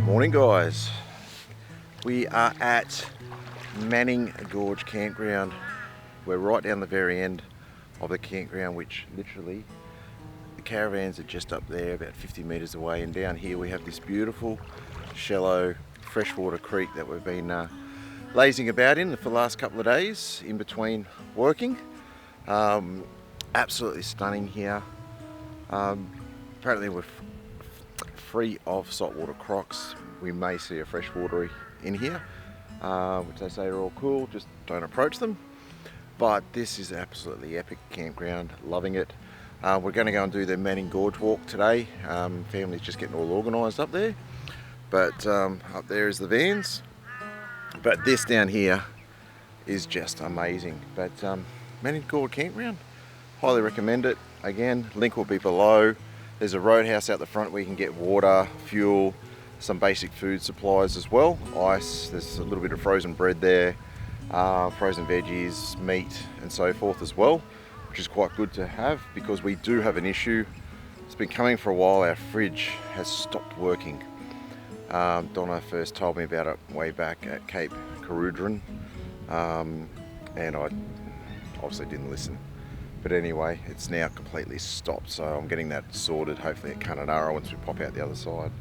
Morning guys, we are at Manning Gorge Campground. We're right down the very end of the campground, which literally the caravans are just up there about 50 metres away, and down here we have this beautiful shallow freshwater creek that we've been lazing about in for the last couple of days in between working. Absolutely stunning here. Apparently we're free of saltwater crocs. We may see a freshwater in here, which they say are all cool, just don't approach them. But this is absolutely epic campground, loving it. We're going to go and do the Manning Gorge walk today. Family's just getting all organised up there. But up there is the vans. But this down here is just amazing. But Manning Gorge Campground, highly recommend it. Again, link will be below. There's a roadhouse out the front where you can get water, fuel, some basic food supplies as well. Ice, there's a little bit of frozen bread there, frozen veggies, meat and so forth as well, which is quite good to have because we do have an issue. It's been coming for a while. Our fridge has stopped working. Donna first told me about it way back at Cape Carudran, and I obviously didn't listen. But anyway, it's now completely stopped, so I'm getting that sorted hopefully at Kununurra once we pop out the other side.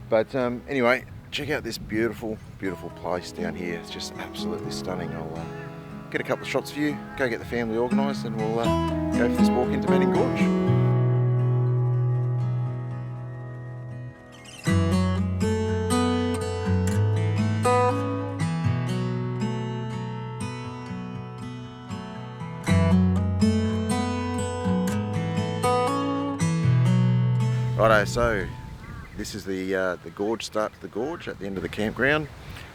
But anyway, check out this beautiful, beautiful place down here. It's just absolutely stunning. I'll get a couple of shots for you, go get the family organised, and we'll go for this walk into Manning Gorge. Righto, so this is the gorge, start to the gorge at the end of the campground.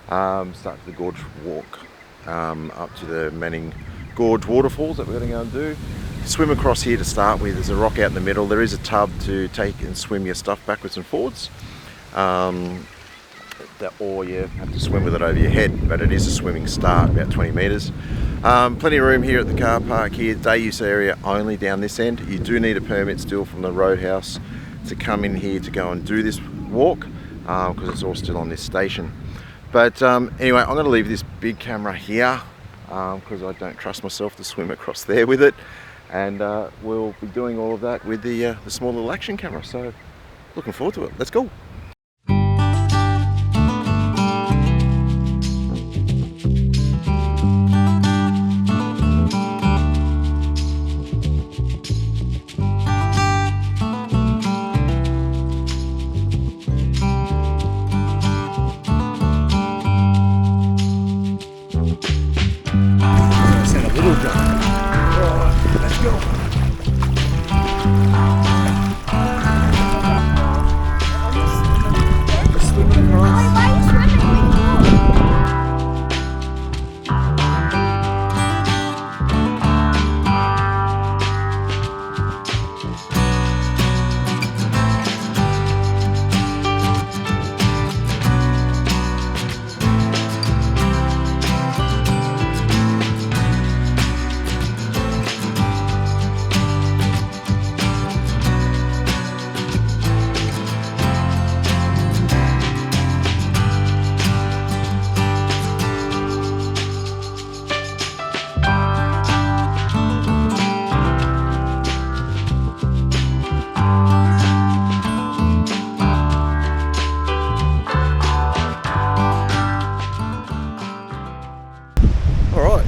Start to the gorge walk up to the Manning Gorge waterfalls that we're going to go and do. Swim across here to start with. There's a rock out in the middle. There is a tub to take and swim your stuff backwards and forwards. Or you have to swim with it over your head, but it is a swimming start, about 20 metres. Plenty of room here at the car park here. Day use area only down this end. You do need a permit still from the roadhouse to come in here to go and do this walk because it's all still on this station. But anyway, I'm going to leave this big camera here because I don't trust myself to swim across there with it, and we'll be doing all of that with the small little action camera. So looking forward to it. Let's go.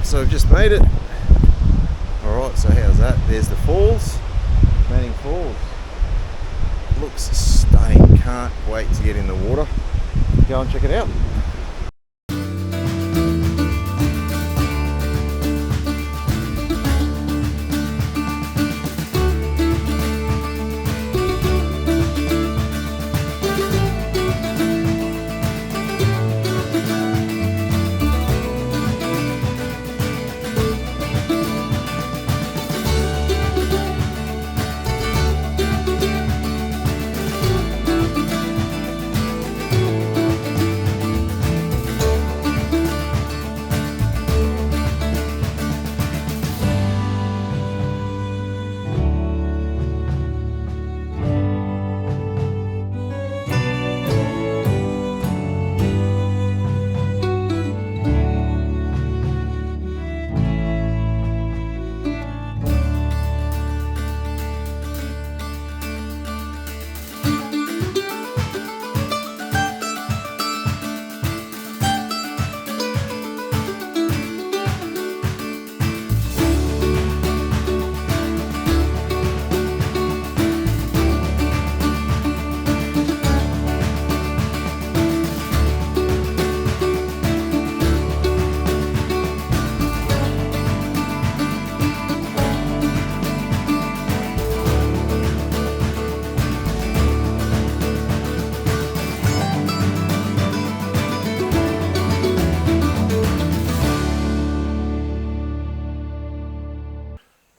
So we've just made it. Alright, so how's that? There's the falls, Manning Falls. Looks stunning, can't wait to get in the water. Go and check it out.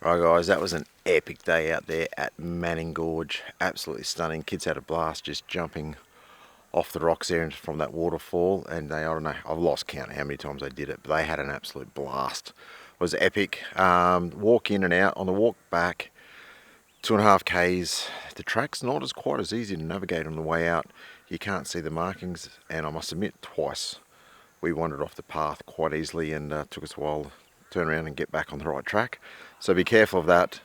Alright guys, that was an epic day out there at Manning Gorge. Absolutely stunning. Kids had a blast just jumping off the rocks there from that waterfall, and I don't know, I've lost count how many times they did it, but they had an absolute blast. It was epic. Walk in and out. On the walk back, 2.5 k's, the track's not as quite as easy to navigate on the way out. You can't see the markings, and I must admit, twice we wandered off the path quite easily, and took us a while to turn around and get back on the right track. So be careful of that.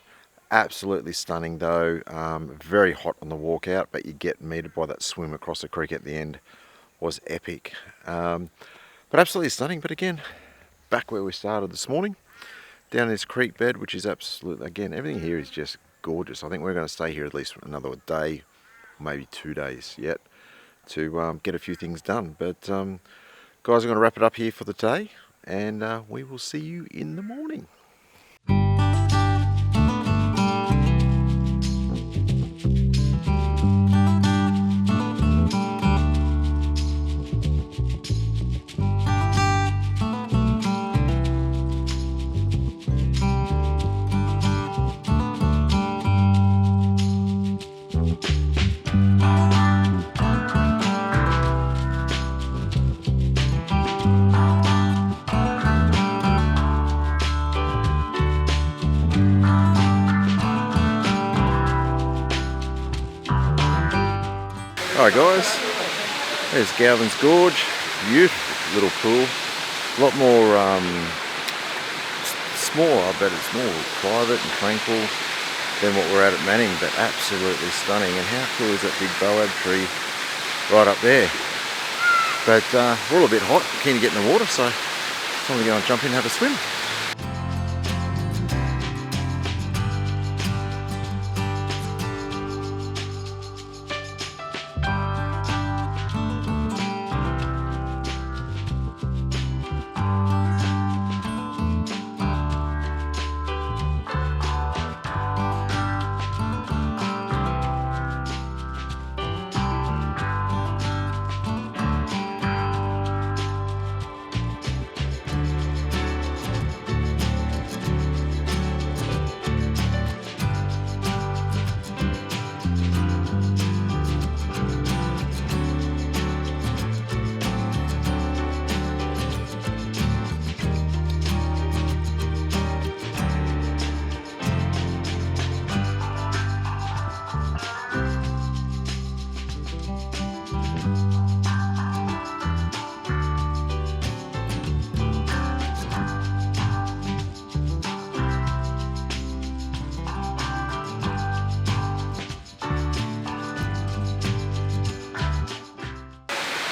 Absolutely stunning though. Very hot on the walk out, but you get meted by that swim across the creek at the end. Was epic. But absolutely stunning. But again, back where we started this morning, down this creek bed, which is absolutely, again, everything here is just gorgeous. I think we're going to stay here at least another day, maybe 2 days yet, to get a few things done. But guys, I'm going to wrap it up here for the day, and we will see you in the morning. Alright guys, there's Galvans Gorge, beautiful little pool, a lot more smaller, but it's more private and tranquil than what we're at Manning, but absolutely stunning. And how cool is that big boab tree right up there? But we're all a bit hot, keen to get in the water, so it's time to go and jump in and have a swim.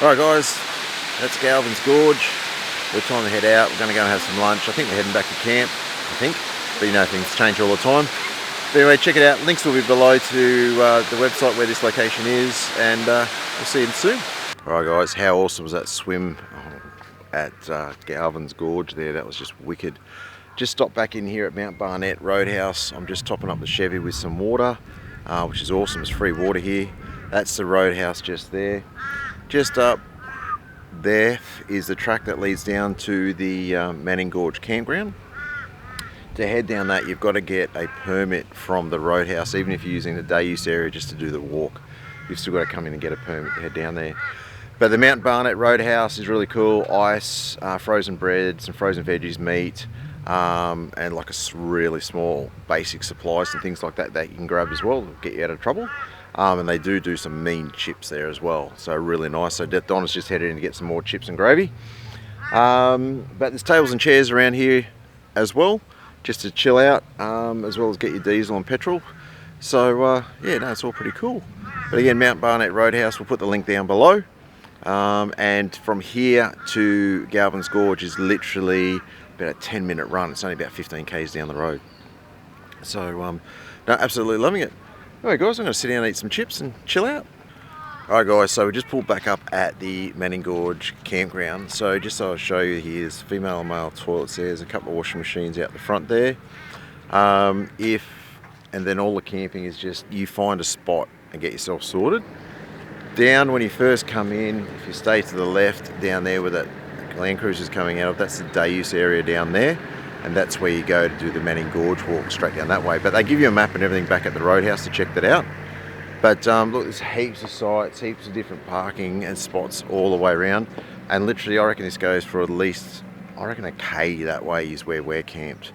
Alright guys, that's Galvans Gorge. We're time to head out. We're going to go and have some lunch. I think we're heading back to camp, but you know, things change all the time. But anyway, check it out. Links will be below to the website where this location is, and we'll see you soon. Alright guys, how awesome was that swim at Galvans Gorge there? That was just wicked. Just stopped back in here at Mount Barnett Roadhouse. I'm just topping up the Chevy with some water, which is awesome. It's free water here. That's the roadhouse just there. Just up there is the track that leads down to the Manning Gorge Campground. To head down that, you've got to get a permit from the roadhouse, even if you're using the day use area just to do the walk. You've still got to come in and get a permit to head down there. But the Mount Barnett Roadhouse is really cool. Ice, frozen bread, some frozen veggies, meat, and like a really small basic supplies and things like that that you can grab as well, get you out of trouble. And they do some mean chips there as well, so really nice. So Donna's just headed in to get some more chips and gravy. But there's tables and chairs around here as well, just to chill out, as well as get your diesel and petrol. So yeah, no, it's all pretty cool. But again, Mount Barnett Roadhouse, we'll put the link down below. And from here to Galvans Gorge is literally about a 10-minute run. It's only about 15 k's down the road. So no, absolutely loving it. Alright guys, I'm going to sit down and eat some chips and chill out. Alright guys, so we just pulled back up at the Manning Gorge Campground. So just so I'll show you, here's female and male toilets there. There's a couple of washing machines out the front there. And then all the camping is just, you find a spot and get yourself sorted. Down when you first come in, if you stay to the left, down there where that Land Cruiser's coming out of, that's the day use area down there. and that's where you go to do the Manning Gorge walk straight down that way. But they give you a map and everything back at the roadhouse to check that out. But look, there's heaps of sites, heaps of different parking and spots all the way around. And literally, I reckon this goes for at least, I reckon a K that way is where we're camped.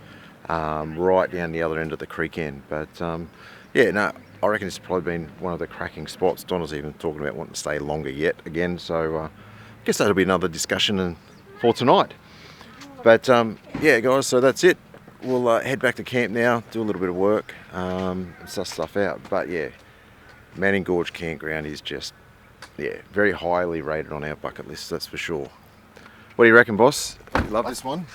Right down the other end of the creek end. But yeah, no, I reckon it's probably been one of the cracking spots. Donna's even talking about wanting to stay longer yet again. So I guess that'll be another discussion for tonight. But yeah, guys, so that's it. We'll head back to camp now, do a little bit of work, and suss stuff out. But yeah, Manning Gorge Campground is just, yeah, very highly rated on our bucket list, that's for sure. What do you reckon, boss? You love this one?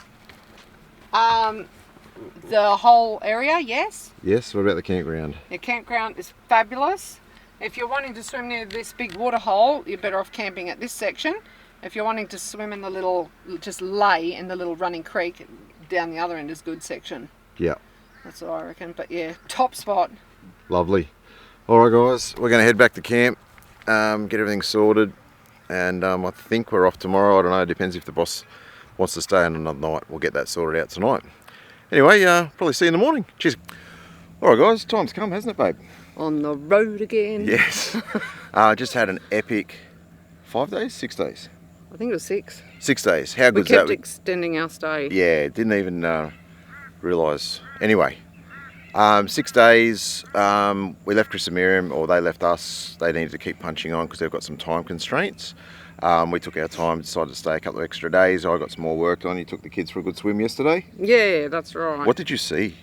The whole area, yes. Yes, what about the campground? The campground is fabulous. If you're wanting to swim near this big water hole, you're better off camping at this section. If you're wanting to swim in the little, just lay in the little running creek, down the other end is good section. Yeah. That's what I reckon, but yeah, top spot. Lovely. All right, guys, we're going to head back to camp, get everything sorted, and I think we're off tomorrow. I don't know, it depends if the boss wants to stay another night. We'll get that sorted out tonight. Anyway, probably see you in the morning. Cheers. All right, guys, time's come, hasn't it, babe? On the road again. Yes. Just had an epic 5 days, 6 days. I think it was 6. 6 days. How good's that? We that? kept extending our stay. Yeah, didn't even realise. Anyway, 6 days. We left Chris and Miriam, or they left us. They needed to keep punching on because they've got some time constraints. We took our time, decided to stay a couple of extra days. I got some more work done. You took the kids for a good swim yesterday. Yeah, that's right. What did you see?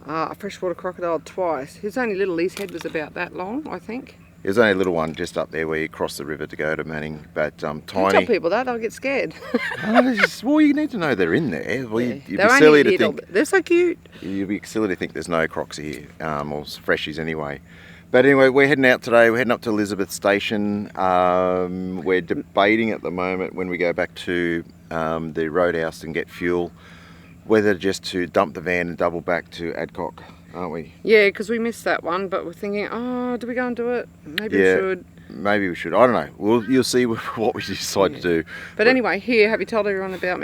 A freshwater crocodile twice. He was only little. His head was about that long, I think. It was only a little one just up there where you cross the river to go to Manning, but tiny. Don't tell people that, they'll get scared. Well, you need to know they're in there. Well, Yeah. you'd be silly to think. They're so cute. You'd be silly to think there's no crocs here, or freshies anyway. But anyway, we're heading out today. We're heading up to Elizabeth Station. We're debating at the moment when we go back to the roadhouse and get fuel, whether just to dump the van and double back to Adcock, aren't we? Yeah, because we missed that one, but we're thinking, oh, do we go and do it? Maybe we should. Maybe we should. I don't know. You'll see what we decide to do. But anyway, here, have you told everyone about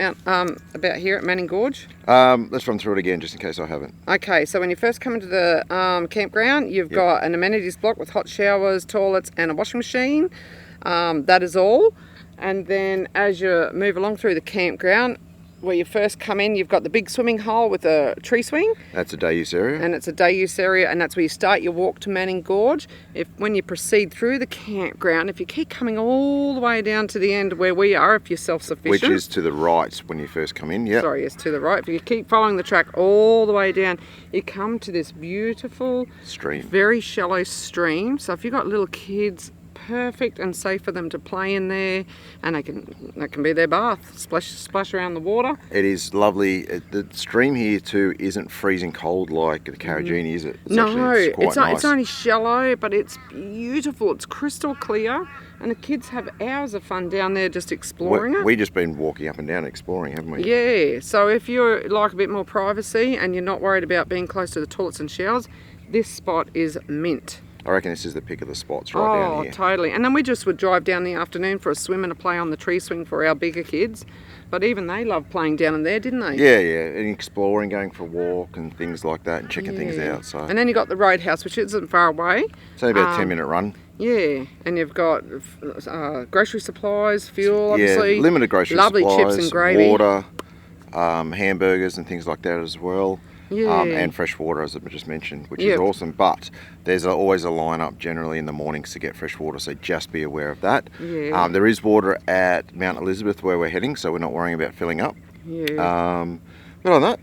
about here at Manning Gorge? Let's run through it again, just in case I haven't. Okay, so when you first come into the campground, you've got an amenities block with hot showers, toilets, and a washing machine. That is all. And then as you move along through the campground, where you first come in, you've got the big swimming hole with a tree swing. That's a day use area. And it's a day use area, and that's where you start your walk to Manning Gorge. When you proceed through the campground, if you keep coming all the way down to the end where we are, if you're self-sufficient. Which is to the right when you first come in, yeah. Sorry, it's to the right. If you keep following the track all the way down, you come to this beautiful, stream. Very shallow stream. So if you've got little kids, perfect and safe for them to play in there, and that can be their bath. Splash around the water. It is lovely. The stream here too isn't freezing cold like the Carragini, is it? It's only shallow, but it's beautiful. It's crystal clear, and the kids have hours of fun down there just exploring it. We've just been walking up and down exploring, haven't we? Yeah, so if you're like a bit more privacy and you're not worried about being close to the toilets and showers, this spot is mint. I reckon this is the pick of the spots down here. Oh, totally. And then we just would drive down the afternoon for a swim and a play on the tree swing for our bigger kids. But even they loved playing down in there, didn't they? Yeah, and exploring, going for a walk and things like that, and checking things out. So. And then you got the roadhouse, which isn't far away. It's only about a 10-minute run. Yeah, and you've got grocery supplies, fuel, obviously. Yeah, limited grocery lovely supplies. Lovely chips and gravy. Water, hamburgers and things like that as well. Yeah. And fresh water, as I just mentioned, which is awesome. But there's always a line-up generally in the mornings to get fresh water, so just be aware of that. Yeah. There is water at Mount Elizabeth where we're heading, so we're not worrying about filling up. Yeah. But on that,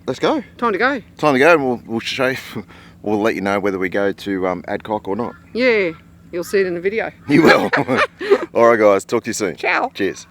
let's go. Time to go. Time to go, and we'll show you, we'll let you know whether we go to Adcock or not. Yeah, you'll see it in the video. You will. All right, guys, talk to you soon. Ciao. Cheers.